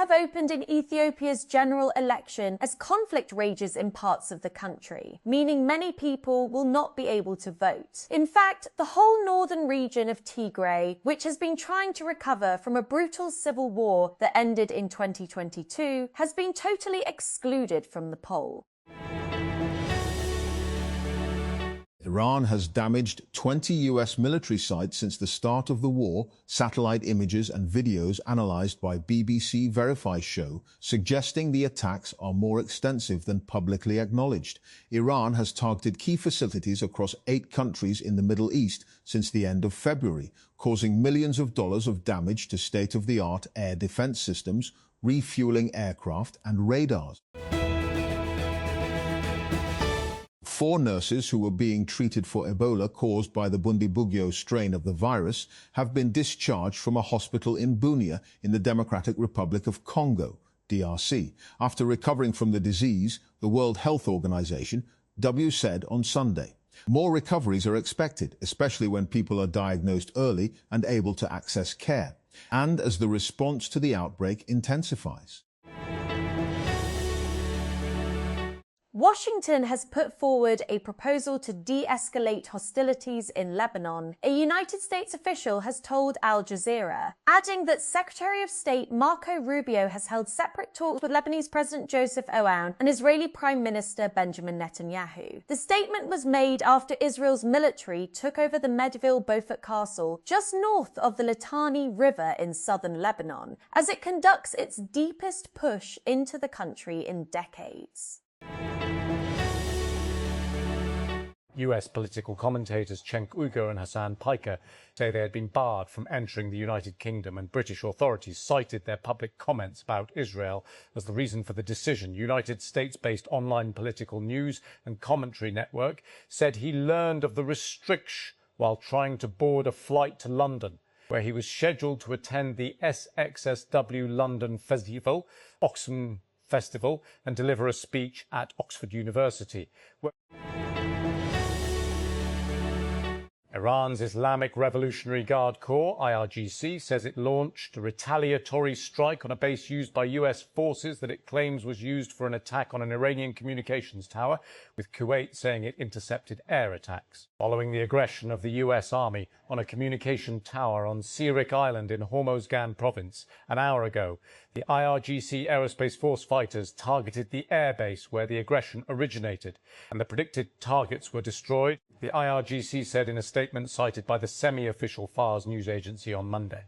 have opened in Ethiopia's general election as conflict rages in parts of the country, meaning many people will not be able to vote. In fact, the whole northern region of Tigray, which has been trying to recover from a brutal civil war that ended in 2022, has been totally excluded from the poll. Iran has damaged 20 US military sites since the start of the war, satellite images and videos analyzed by BBC Verify show, suggesting the attacks are more extensive than publicly acknowledged. Iran has targeted key facilities across 8 countries in the Middle East since the end of February, causing millions of dollars of damage to state-of-the-art air defense systems, refueling aircraft and radars. 4 nurses who were being treated for Ebola caused by the Bundibugyo strain of the virus have been discharged from a hospital in Bunia in the Democratic Republic of Congo, DRC. After recovering from the disease, the World Health Organization, W, said on Sunday. More recoveries are expected, especially when people are diagnosed early and able to access care, and as the response to the outbreak intensifies. Washington has put forward a proposal to de-escalate hostilities in Lebanon, a United States official has told Al Jazeera, adding that Secretary of State Marco Rubio has held separate talks with Lebanese President Joseph Aoun and Israeli Prime Minister Benjamin Netanyahu. The statement was made after Israel's military took over the Medville Beaufort Castle just north of the Litani River in southern Lebanon, as it conducts its deepest push into the country in decades. US political commentators Cenk Uygur and Hassan Piker say they had been barred from entering the United Kingdom, and British authorities cited their public comments about Israel as the reason for the decision. United States-based online political news and commentary network said he learned of the restriction while trying to board a flight to London, where he was scheduled to attend the SXSW London Festival, Oxfam Festival, and deliver a speech at Oxford University. Iran's Islamic Revolutionary Guard Corps, IRGC, says it launched a retaliatory strike on a base used by US forces that it claims was used for an attack on an Iranian communications tower, with Kuwait saying it intercepted air attacks. Following the aggression of the US Army on a communication tower on Sirik Island in Hormozgan province an hour ago, the IRGC Aerospace Force fighters targeted the airbase where the aggression originated, and the predicted targets were destroyed, the IRGC said in a statement cited by the semi-official Fars news agency on Monday.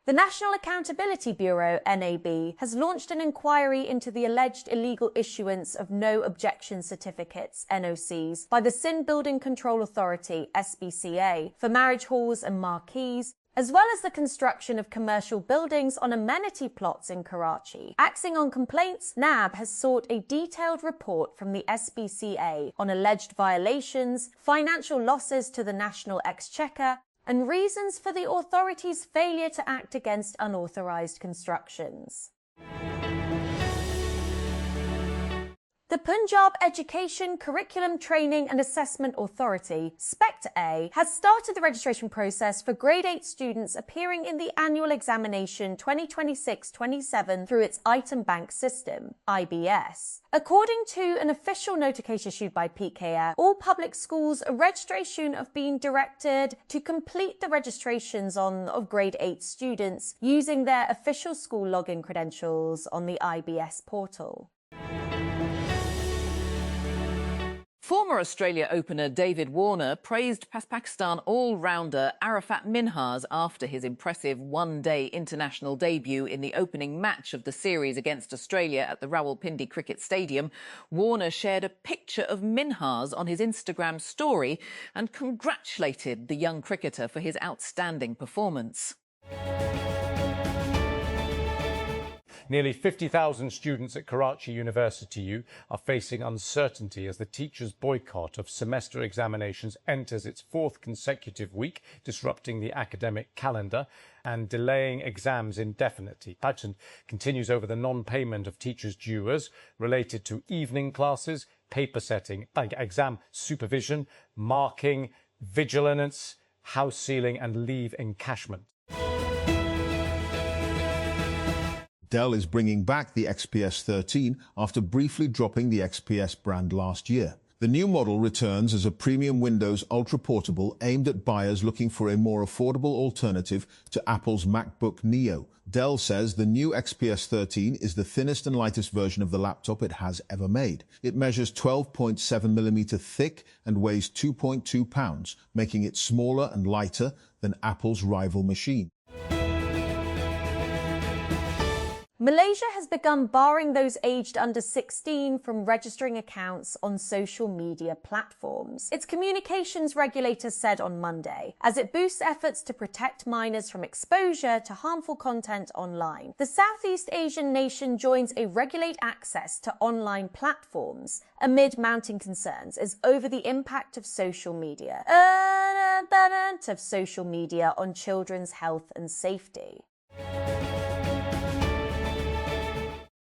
The National Accountability Bureau, NAB, has launched an inquiry into the alleged illegal issuance of No Objection Certificates, NOCs, by the Sin Building Control Authority, SBCA, for marriage halls and marquees, as well as the construction of commercial buildings on amenity plots in Karachi. Acting on complaints, NAB has sought a detailed report from the SBCA on alleged violations, financial losses to the National Exchequer, and reasons for the authority's failure to act against unauthorized constructions. The Punjab Education, Curriculum, Training and Assessment Authority, SPECT-A, has started the registration process for Grade 8 students appearing in the annual examination 2026-27 through its Item Bank system, IBS. According to an official notification issued by PKF, all public schools registration are being directed to complete the registrations of Grade 8 students using their official school login credentials on the IBS portal. Former Australia opener David Warner praised Pakistan all-rounder Arafat Minhas after his impressive one-day international debut in the opening match of the series against Australia at the Rawalpindi Cricket Stadium. Warner shared a picture of Minhas on his Instagram story and congratulated the young cricketer for his outstanding performance. Nearly 50,000 students at Karachi University U are facing uncertainty as the teachers' boycott of semester examinations enters its 4th consecutive week, disrupting the academic calendar and delaying exams indefinitely. Pageant continues over the non-payment of teachers' dues related to evening classes, paper setting, exam supervision, marking, vigilance, house sealing and leave encashment. Dell is bringing back the XPS 13 after briefly dropping the XPS brand last year. The new model returns as a premium Windows Ultra portable aimed at buyers looking for a more affordable alternative to Apple's MacBook Neo. Dell says the new XPS 13 is the thinnest and lightest version of the laptop it has ever made. It measures 12.7mm thick and weighs 2.2 pounds, making it smaller and lighter than Apple's rival machine. Malaysia has begun barring those aged under 16 from registering accounts on social media platforms. Its communications regulator said on Monday, as it boosts efforts to protect minors from exposure to harmful content online. The Southeast Asian nation joins a regulate access to online platforms amid mounting concerns over the impact of social media on children's health and safety.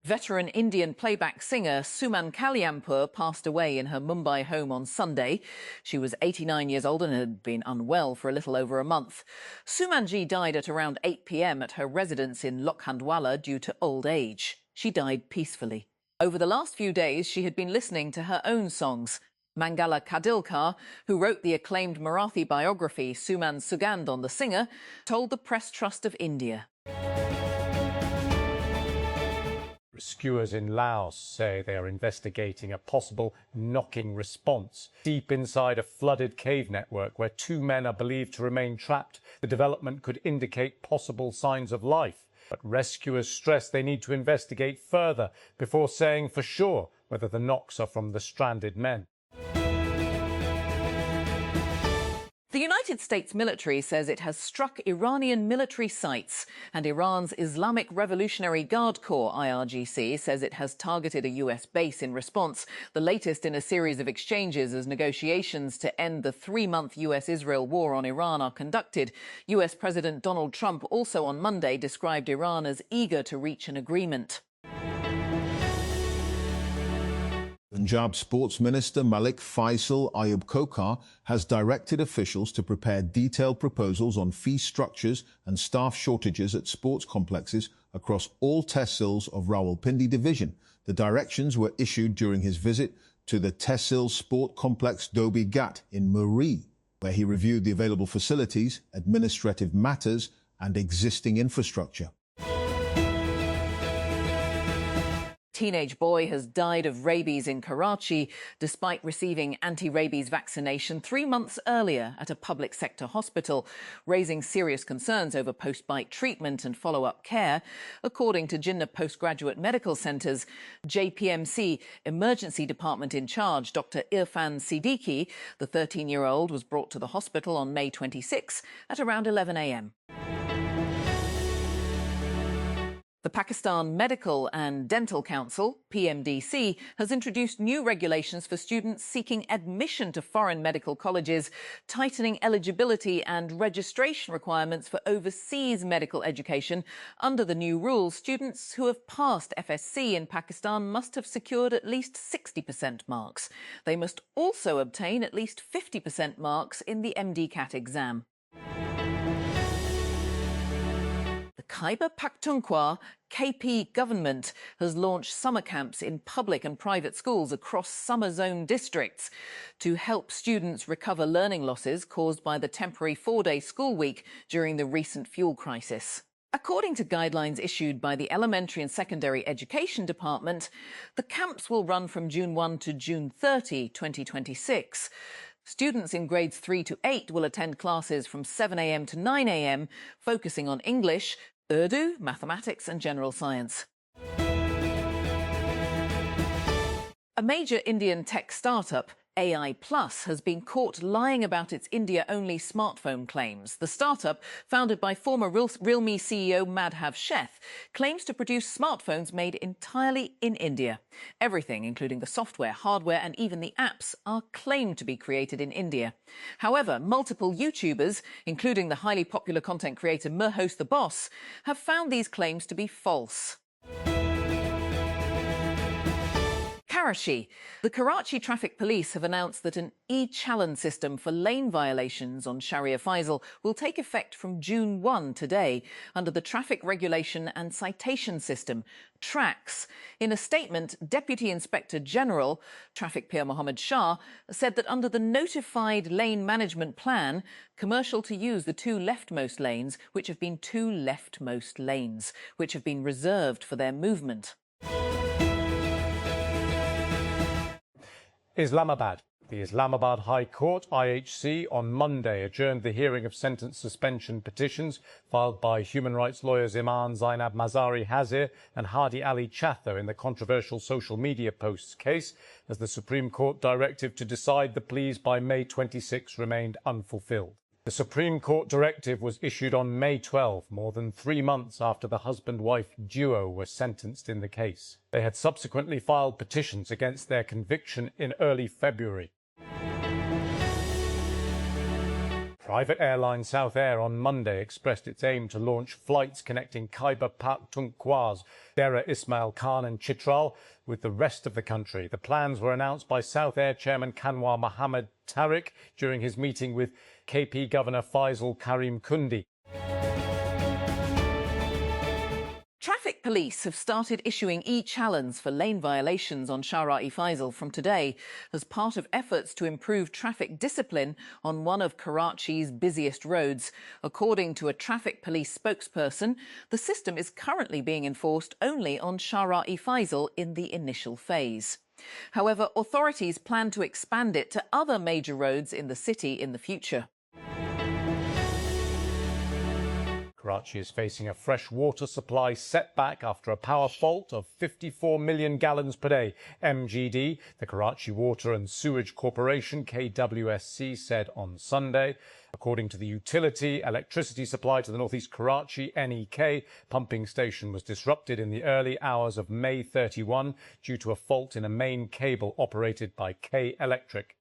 Veteran Indian playback singer Suman Kalyampur passed away in her Mumbai home on Sunday. She was 89 years old and had been unwell for a little over a month. Sumanji died at around 8 p.m. at her residence in Lokhandwala due to old age. She died peacefully. Over the last few days, she had been listening to her own songs. Mangala Kadilkar, who wrote the acclaimed Marathi biography Suman Sugandh on the singer, told the Press Trust of India. Rescuers in Laos say they are investigating a possible knocking response deep inside a flooded cave network where 2 men are believed to remain trapped. The development could indicate possible signs of life, but rescuers stress they need to investigate further before saying for sure whether the knocks are from the stranded men. The United States military says it has struck Iranian military sites, and Iran's Islamic Revolutionary Guard Corps, IRGC, says it has targeted a US base in response, the latest in a series of exchanges as negotiations to end the 3-month US-Israel war on Iran are conducted. US President Donald Trump also on Monday described Iran as eager to reach an agreement. Punjab Sports Minister Malik Faisal Ayub Khokar has directed officials to prepare detailed proposals on fee structures and staff shortages at sports complexes across all tehsils of Rawalpindi division. The directions were issued during his visit to the Tehsil Sport Complex Dobi Ghat in Muri, where he reviewed the available facilities, administrative matters and existing infrastructure. Teenage boy has died of rabies in Karachi despite receiving anti-rabies vaccination 3 months earlier at a public sector hospital, raising serious concerns over post-bite treatment and follow-up care. According to Jinnah Postgraduate Medical Centre's JPMC Emergency Department in charge, Dr. Irfan Siddiqui, the 13-year-old was brought to the hospital on May 26 at around 11 a.m. The Pakistan Medical and Dental Council, PMDC, has introduced new regulations for students seeking admission to foreign medical colleges, tightening eligibility and registration requirements for overseas medical education. Under the new rules, students who have passed FSC in Pakistan must have secured at least 60% marks. They must also obtain at least 50% marks in the MD-CAT exam. Khyber Pakhtunkhwa KP government has launched summer camps in public and private schools across summer zone districts to help students recover learning losses caused by the temporary 4-day school week during the recent fuel crisis. According to guidelines issued by the Elementary and Secondary Education Department, the camps will run from June 1 to June 30, 2026. Students in grades 3 to 8 will attend classes from 7 a.m. to 9 a.m, focusing on English, Urdu, mathematics and general science. A major Indian tech startup, AI Plus, has been caught lying about its India-only smartphone claims. The startup, founded by former Realme CEO Madhav Sheth, claims to produce smartphones made entirely in India. Everything, including the software, hardware and even the apps, are claimed to be created in India. However, multiple YouTubers, including the highly popular content creator Merhos the Boss, have found these claims to be false. Karachi. The Karachi Traffic Police have announced that an e-challenge system for lane violations on Sharia Faisal will take effect from June 1 today under the Traffic Regulation and Citation System, TRACS. In a statement, Deputy Inspector General, Traffic Peer Mohammed Shah, said that under the notified lane management plan, commercial to use the two leftmost lanes, which have been two leftmost lanes, which have been reserved for their movement. Islamabad. The Islamabad High Court, IHC, on Monday adjourned the hearing of sentence suspension petitions filed by human rights lawyers Iman Zainab Mazari Hazir and Hadi Ali Chatho in the controversial social media posts case, as the Supreme Court directive to decide the pleas by May 26 remained unfulfilled. The Supreme Court directive was issued on May 12, more than 3 months after the husband-wife duo were sentenced in the case. They had subsequently filed petitions against their conviction in early February. Private airline South Air on Monday expressed its aim to launch flights connecting Khyber Pakhtunkhwa's Dera Ismail Khan and Chitral with the rest of the country. The plans were announced by South Air Chairman Kanwar Mohammed Tariq during his meeting with KP Governor Faisal Karim Kundi. Traffic police have started issuing e-challenge for lane violations on Sharia Faisal from today as part of efforts to improve traffic discipline on one of Karachi's busiest roads. According to a traffic police spokesperson, the system is currently being enforced only on Sharia Faisal in the initial phase. However, authorities plan to expand it to other major roads in the city in the future. Karachi is facing a fresh water supply setback after a power fault of 54 million gallons per day. MGD, the Karachi Water and Sewage Corporation, KWSC, said on Sunday. According to the utility, electricity supply to the northeast Karachi NEK pumping station was disrupted in the early hours of May 31 due to a fault in a main cable operated by K Electric.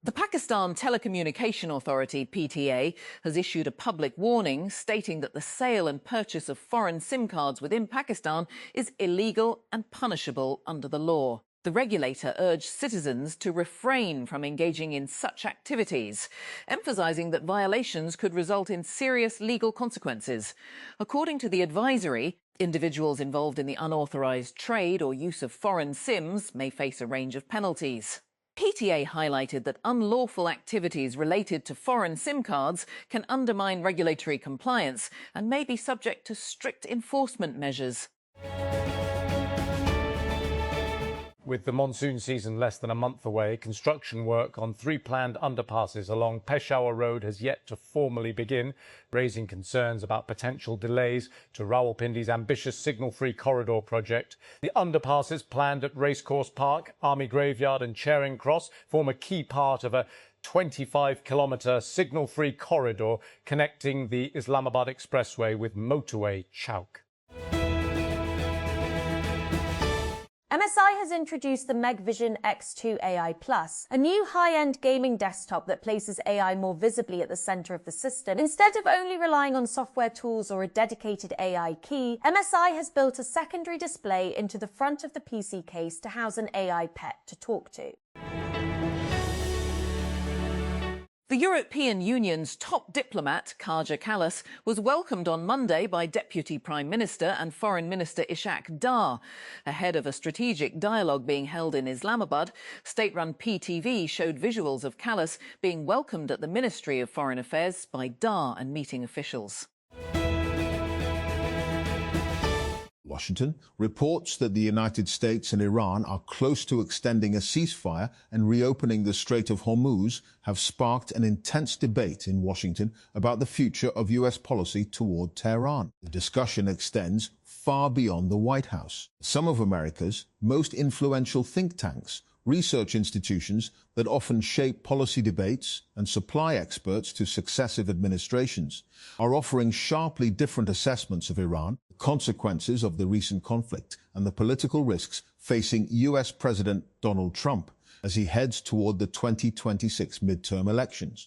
The Pakistan Telecommunication Authority, PTA, has issued a public warning stating that the sale and purchase of foreign SIM cards within Pakistan is illegal and punishable under the law. The regulator urged citizens to refrain from engaging in such activities, emphasising that violations could result in serious legal consequences. According to the advisory, individuals involved in the unauthorised trade or use of foreign SIMs may face a range of penalties. PTA highlighted that unlawful activities related to foreign SIM cards can undermine regulatory compliance and may be subject to strict enforcement measures. With the monsoon season less than a month away, construction work on 3 planned underpasses along Peshawar Road has yet to formally begin, raising concerns about potential delays to Rawalpindi's ambitious signal-free corridor project. The underpasses planned at Racecourse Park, Army Graveyard and Charing Cross form a key part of a 25-kilometre signal-free corridor connecting the Islamabad Expressway with motorway Chowk. MSI has introduced the MegVision X2 AI Plus, a new high-end gaming desktop that places AI more visibly at the centre of the system. Instead of only relying on software tools or a dedicated AI key, MSI has built a secondary display into the front of the PC case to house an AI pet to talk to. The European Union's top diplomat, Kaja Kallas, was welcomed on Monday by Deputy Prime Minister and Foreign Minister Ishaq Dar. Ahead of a strategic dialogue being held in Islamabad, state-run PTV showed visuals of Kallas being welcomed at the Ministry of Foreign Affairs by Dar and meeting officials. Washington reports that the United States and Iran are close to extending a ceasefire and reopening the Strait of Hormuz have sparked an intense debate in Washington about the future of U.S. policy toward Tehran. The discussion extends far beyond the White House. Some of America's most influential think tanks, research institutions that often shape policy debates and supply experts to successive administrations, are offering sharply different assessments of Iran, the consequences of the recent conflict, and the political risks facing U.S. President Donald Trump as he heads toward the 2026 midterm elections.